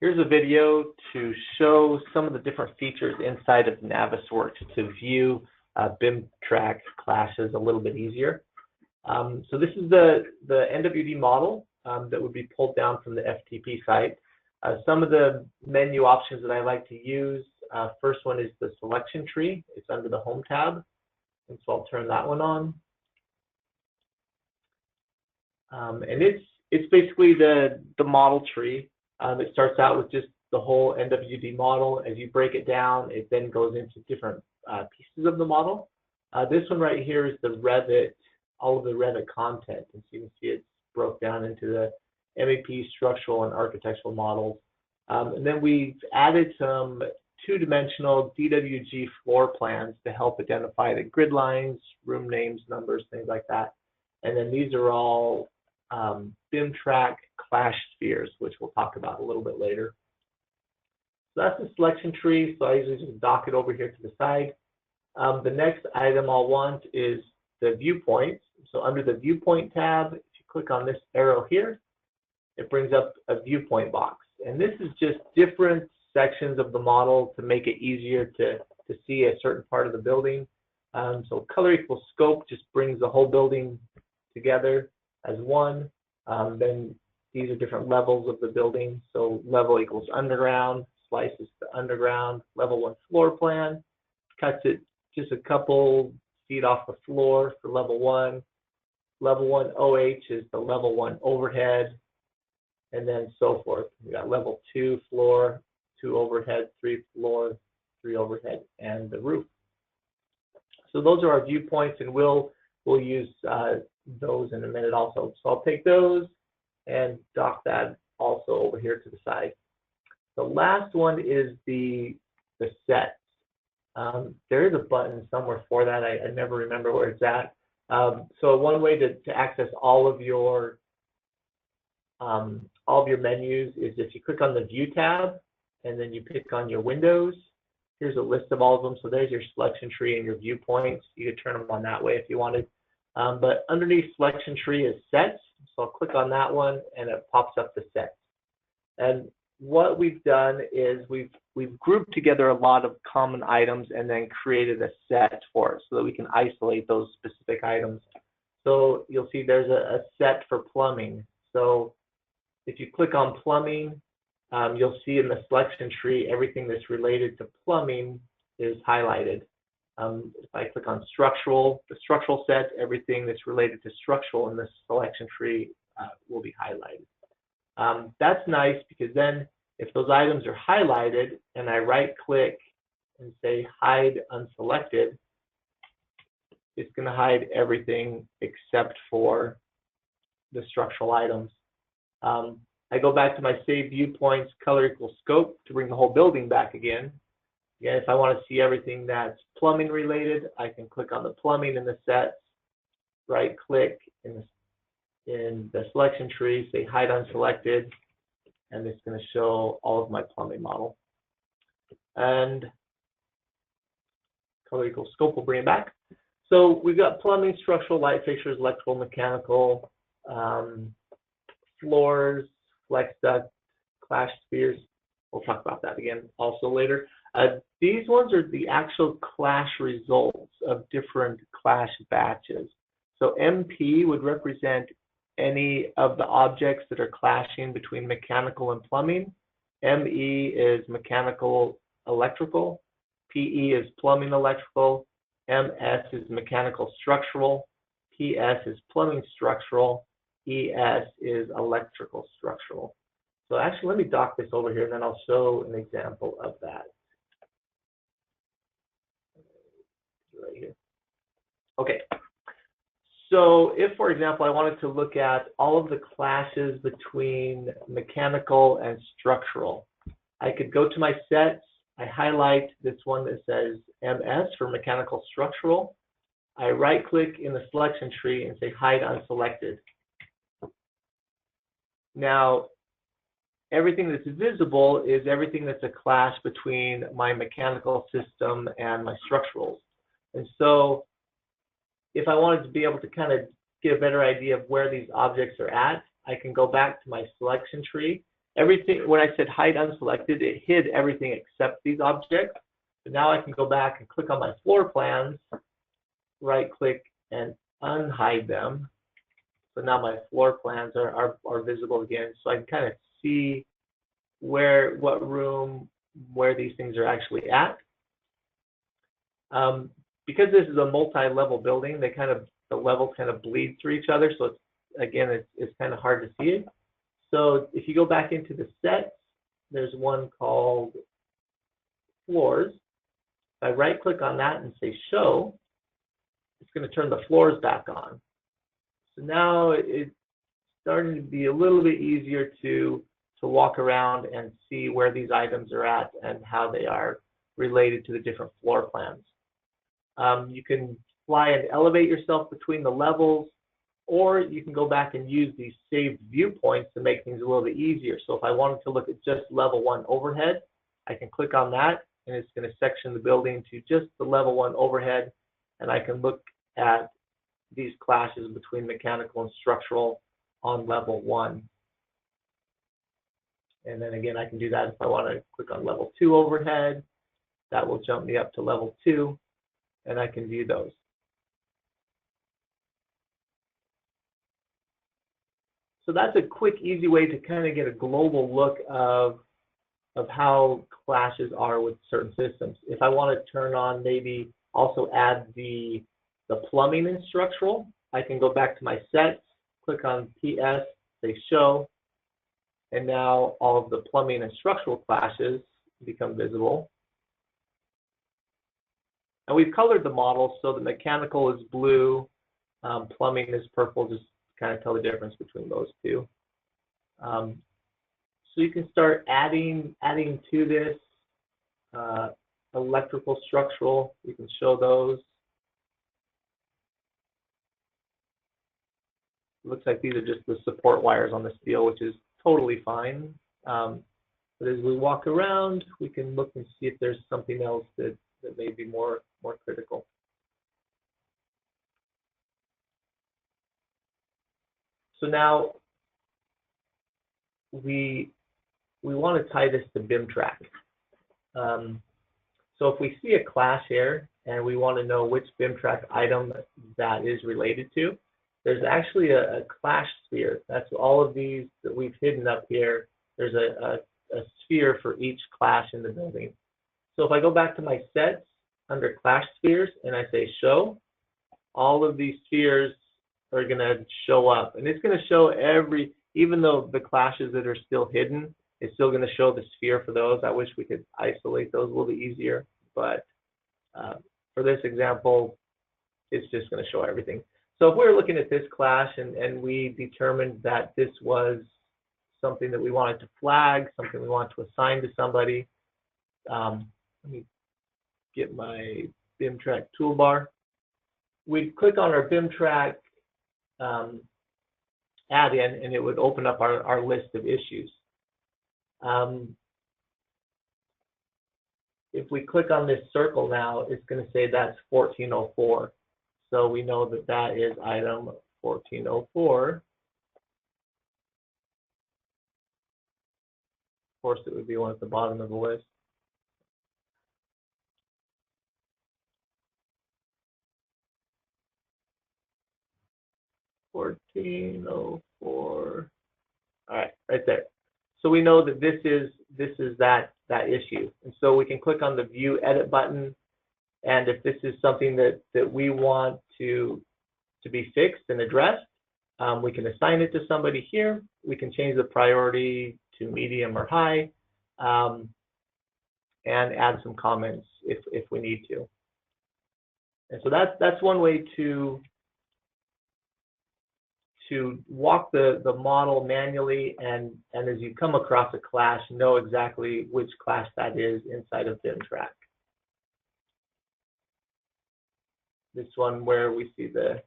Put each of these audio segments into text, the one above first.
Here's a video to show some of the different features inside of Navisworks to view BIMTrack clashes a little bit easier. So this is the NWD model that would be pulled down from the FTP site. Some of the menu options that I like to use, first one is the selection tree. It's under the Home tab, and so I'll turn that one on. And it's basically the model tree. It starts out with just the whole NWD model. As you break it down, it then goes into different pieces of the model. This one right here is the Revit, all of the Revit content. And so you can see it's broke down into the MEP, structural, and architectural models. And then we've added some two-dimensional DWG floor plans to help identify the grid lines, room names, numbers, things like that. And then these are all BIMTrack clash spheres, which we'll talk about a little bit later. So that's the selection tree. So I usually just dock it over here to the side. The next item I'll want is the viewpoints. So under the Viewpoint tab, if you click on this arrow here, it brings up a viewpoint box. And this is just different sections of the model to make it easier to see a certain part of the building. So color equals scope just brings the whole building together as one. Then these are different levels of the building. So level equals underground, slices to underground, level 1 floor plan, cuts it just a couple feet off the floor for level 1. Level 1 OH is the level 1 overhead, and then so forth. We got level 2 floor, 2 overhead, 3 floor, 3 overhead, and the roof. So those are our viewpoints, and we'll use those in a minute also. So I'll take those and dock that also over here to the side. The last one is the sets. There is a button somewhere for that. I never remember where it's at. So one way to access all of your menus is if you click on the View tab and then you pick on your windows. Here's a list of all of them. So there's your selection tree and your viewpoints. You could turn them on that way if you wanted. But underneath selection tree is sets. So I'll click on that one and it pops up the sets. And what we've done is we've grouped together a lot of common items and then created a set for it so that we can isolate those specific items. So you'll see there's a set for plumbing. So if you click on plumbing, you'll see in the selection tree everything that's related to plumbing is highlighted. If I click on structural, the structural set, everything that's related to structural in this selection tree will be highlighted. That's nice because then if those items are highlighted and I right click and say hide unselected, it's going to hide everything except for the structural items. I go back to my save viewpoints, color equals scope to bring the whole building back again. Again, if I want to see everything that's plumbing related, I can click on the plumbing in the sets, right click in the selection tree, say hide unselected, and it's going to show all of my plumbing model. And color equals scope will bring it back. So we've got plumbing, structural, light fixtures, electrical, mechanical, floors, flex duct, clash spheres. We'll talk about that again also later. These ones are the actual clash results of different clash batches. So MP would represent any of the objects that are clashing between mechanical and plumbing. ME is mechanical electrical. PE is plumbing electrical. MS is mechanical structural. PS is plumbing structural. ES is electrical structural. So actually, let me dock this over here, and then I'll show an example of that. Right here. Okay. So if, for example, I wanted to look at all of the clashes between mechanical and structural, I could go to my sets. I highlight this one that says MS for mechanical structural. I right-click in the selection tree and say hide unselected. Now, everything that's visible is everything that's a clash between my mechanical system and my structurals. And so if I wanted to be able to kind of get a better idea of where these objects are at, I can go back to my selection tree everything, when I said hide unselected, it hid everything except these objects. So now I can go back and click on my floor plans, right click and unhide them. So now my floor plans are visible again. So I can kind of see what room, where these things are actually at. Because this is a multi-level building, the levels kind of bleed through each other. So it's kind of hard to see it. So if you go back into the sets, there's one called floors. If I right click on that and say show, it's going to turn the floors back on. So now it's starting to be a little bit easier to walk around and see where these items are at and how they are related to the different floor plans. You can fly and elevate yourself between the levels, or you can go back and use these saved viewpoints to make things a little bit easier. So if I wanted to look at just level 1 overhead, I can click on that, and it's going to section the building to just the level 1 overhead, and I can look at these clashes between mechanical and structural on level 1. And then again, I can do that if I want to click on level 2 overhead. That will jump me up to level 2, and I can view those. So that's a quick, easy way to kind of get a global look of how clashes are with certain systems. If I want to turn on, maybe also add the plumbing and structural, I can go back to my sets, click on PS, say show, and now all of the plumbing and structural clashes become visible. And we've colored the model so the mechanical is blue, plumbing is purple, just kind of tell the difference between those two. So you can start adding to this electrical, structural. You can show those. It looks like these are just the support wires on the steel, which is totally fine. But as we walk around, we can look and see if there's something else that may be more critical. So now we want to tie this to BIMTrack. So if we see a clash here and we want to know which BIMTrack item that is related to, there's actually a clash sphere. That's all of these that we've hidden up here. There's a sphere for each clash in the building. So if I go back to my sets under clash spheres and I say show, all of these spheres are going to show up, and it's going to show even though the clashes that are still hidden, it's still going to show the sphere for those. I wish we could isolate those a little bit easier, but for this example, it's just going to show everything. So if we're looking at this clash and we determined that this was something that we wanted to flag, something we want to assign to somebody, let me get my BIMTrack toolbar. We'd click on our BIMTrack add-in, and it would open up our list of issues. If we click on this circle now, it's going to say that's 1404. So we know that that is item 1404. Of course, it would be one at the bottom of the list. $14.04. All right, right there. So we know that this is that issue, and so we can click on the View Edit button, and if this is something that we want to be fixed and addressed, we can assign it to somebody here. We can change the priority to medium or high, and add some comments if we need to. And so that's one way to walk the model manually, and as you come across a clash, know exactly which clash that is inside of BIMTrack. This one where we see the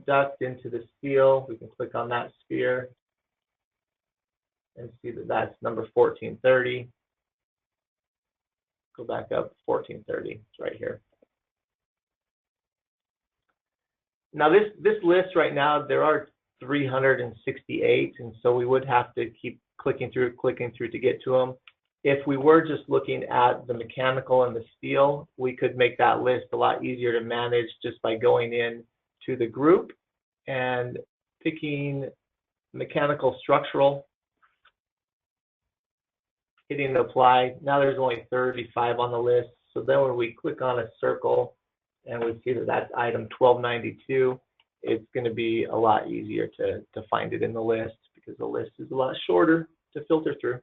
duct into the steel, we can click on that sphere and see that that's number 1430. Go back up, 1430, it's right here. Now this list right now, there are 368, and so we would have to keep clicking through to get to them. If we were just looking at the mechanical and the steel, we could make that list a lot easier to manage just by going in to the group and picking mechanical structural, hitting apply. Now there's only 35 on the list. So then when we click on a circle and we see that that's item 1292, it's going to be a lot easier to find it in the list because the list is a lot shorter to filter through.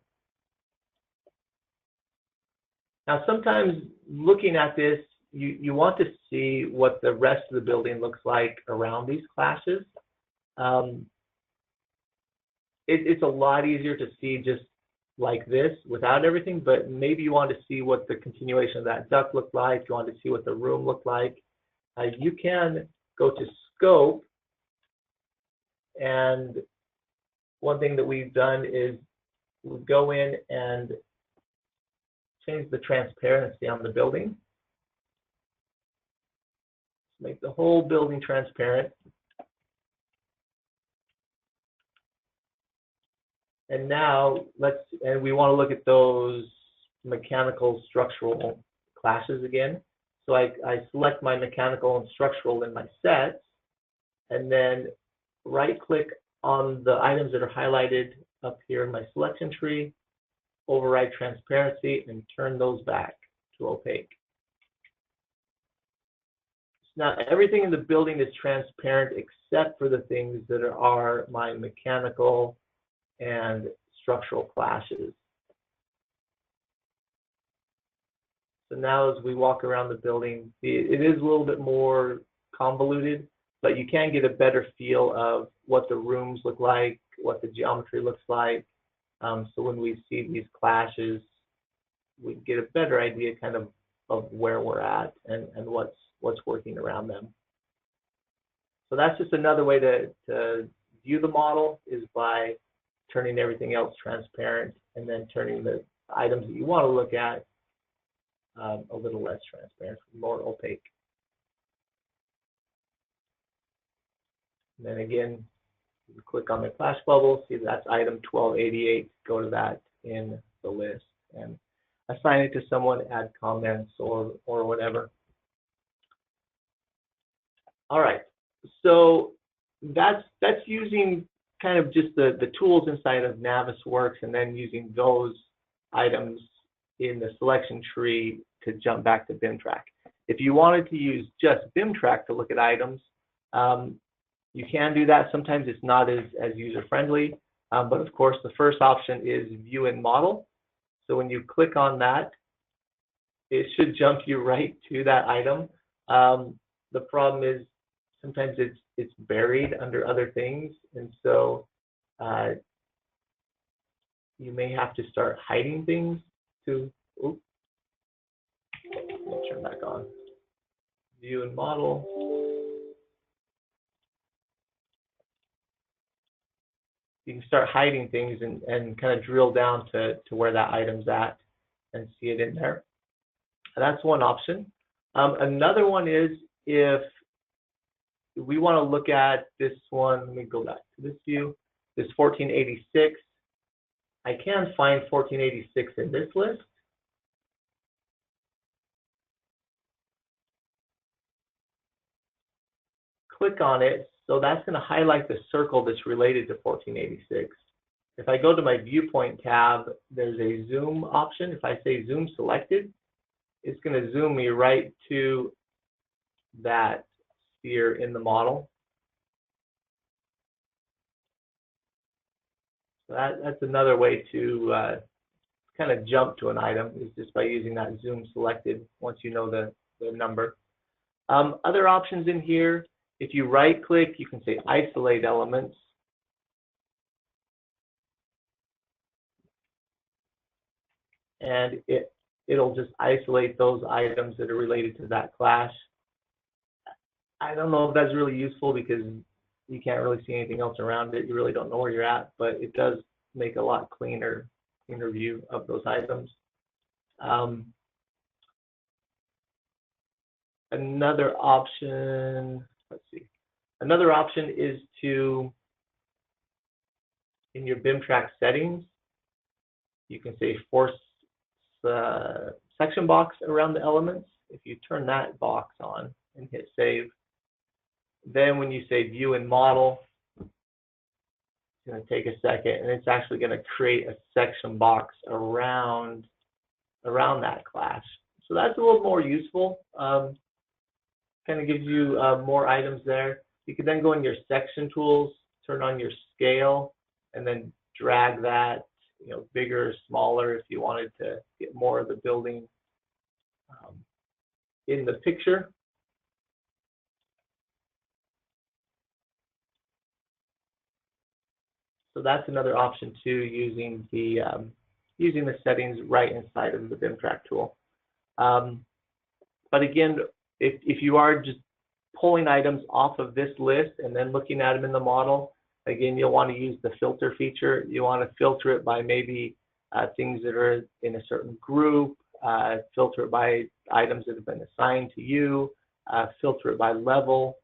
Now, sometimes looking at this, you want to see what the rest of the building looks like around these classes. It's a lot easier to see just like this without everything, but maybe you want to see what the continuation of that duct looked like. You want to see what the room looked like. You can go to scope, and one thing that we've done is we'll go in and change the transparency on the building. Make the whole building transparent. And now we want to look at those mechanical structural classes again. So I select my mechanical and structural in my sets, and then right click on the items that are highlighted up here in my selection tree, override transparency, and turn those back to opaque. Now everything in the building is transparent except for the things that are my mechanical and structural clashes. So now as we walk around the building, it is a little bit more convoluted, but you can get a better feel of what the rooms look like, what the geometry looks like. So when we see these clashes, we get a better idea kind of where we're at and what's working around them. So that's just another way to view the model, is by turning everything else transparent and then turning the items that you want to look at a little less transparent, more opaque. And then again, you click on the flash bubble, see that's item 1288, go to that in the list and assign it to someone, add comments or whatever. All right, so that's using kind of just the tools inside of Navisworks, and then using those items in the selection tree to jump back to BIMTrack. If you wanted to use just BIMTrack to look at items, you can do that. Sometimes it's not as user-friendly, but of course the first option is view and model. So when you click on that, it should jump you right to that item. The problem is sometimes it's buried under other things, and so you may have to start hiding things to. Oops, let me turn back on. View and model. You can start hiding things and kind of drill down to where that item's at and see it in there. That's one option. Another one is if we want to look at this one, let me go back to this view, this 1486. I can find 1486 in this list. Click on it, so that's going to highlight the circle that's related to 1486. If I go to my Viewpoint tab, there's a zoom option. If I say zoom selected, it's going to zoom me right to that sphere in the model. So that's another way to kind of jump to an item, is just by using that zoom selected once you know the number. Other options in here, if you right click, you can say isolate elements. And it'll just isolate those items that are related to that clash. I don't know if that's really useful because you can't really see anything else around it. You really don't know where you're at, but it does make a lot cleaner view of those items. Another option, let's see. Another option is to in your BIMTrack settings, you can say force the section box around the elements. If you turn that box on and hit save, then when you say view and model, it's going to take a second, and it's actually going to create a section box around that class. So that's a little more useful. Kind of gives you more items there. You can then go in your section tools, turn on your scale, and then drag that, bigger or smaller if you wanted to get more of the building in the picture. So that's another option too, using the settings right inside of the BIMTrack tool. But again, if you are just pulling items off of this list and then looking at them in the model, again, you'll want to use the filter feature. You want to filter it by maybe things that are in a certain group, filter it by items that have been assigned to you, filter it by level,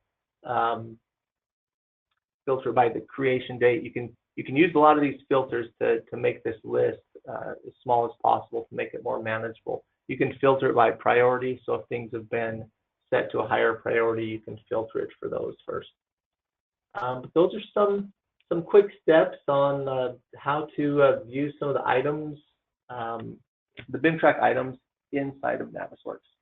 filter it by the creation date. You can use a lot of these filters to make this list as small as possible to make it more manageable. You can filter it by priority, so if things have been set to a higher priority, you can filter it for those first. But those are some quick steps on how to view some of the items, the BIMTrack items inside of Navisworks.